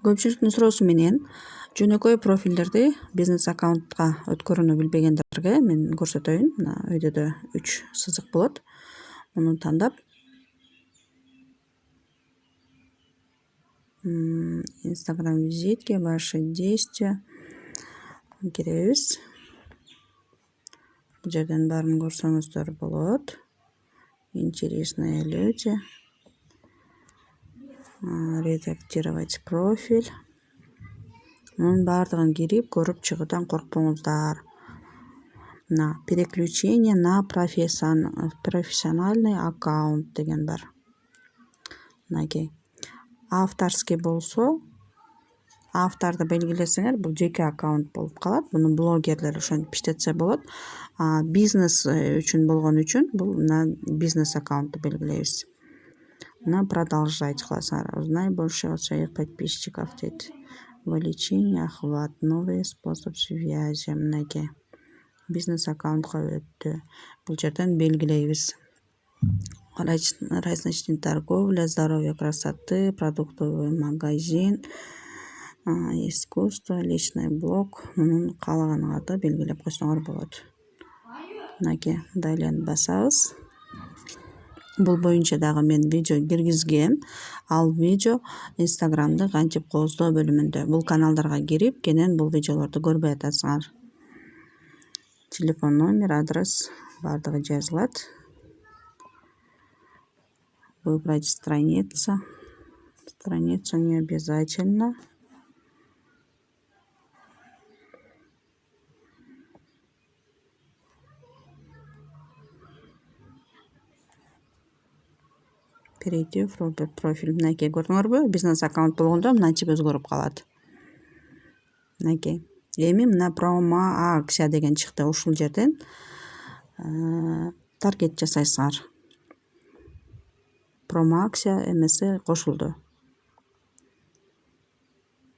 Көпчүлүктүн суроосу менен жөнөкөй профилдерди бизнес аккаунтка өткөрүүнү билбегендерге мен көрсөтөйүн. Мына өйдөдө 3 сызык болот. Муну тандап Instagram визитки, ваши действия киребиз. Бул жерден баарын көрсөңүздөр болот. Интересные люди. Редактировать профиль. Мунун баардыгын кирип көрүп чыгуудан коркпоңуздар. На переключение на профессиональный аккаунт деген бар. Мынакей. Авторский болсо, авторду белгилесеңер, бул жеке аккаунт болуп калат. Буну блогерлер ошентип иштетсе болот. Бизнес үчүн болгон үчүн бул бизнес аккаунтту белгилейбиз. Продолжать кыласыңар. Узнай больше о своих подписчиков дейт. Увеличение охват, новый способ связи. Мынакей. Бизнес аккаунтка өттү. Бул жерден белгилейбиз. Розничная торговля, здоровье, красоты, продуктовый магазин, искусство, личный блог. Мунун каалаганыңарды белгилеп койсоңор болот. Мынакей, далее басабыз. Бул боюнча дагы мен видео киргизгем. Ал видео Instagram'ды кантип кооздоо бөлүмүндө. Бул каналдарга кирип, кенен бул видеолорду көрбөй атасыңар. Телефон номер, адрес баардыгы жазылат. Выбрать страница. Страница не обязательно. Перейти в профиль. Мынакей көрдүңөрбү? Бизнес аккаунт болгондо мынантип өзгөрүп калат. Мынакей. Эми мына промо акция деген чыкты. Ушул жерден таргет жасайсыңар. Промо акция эмеси кошулду.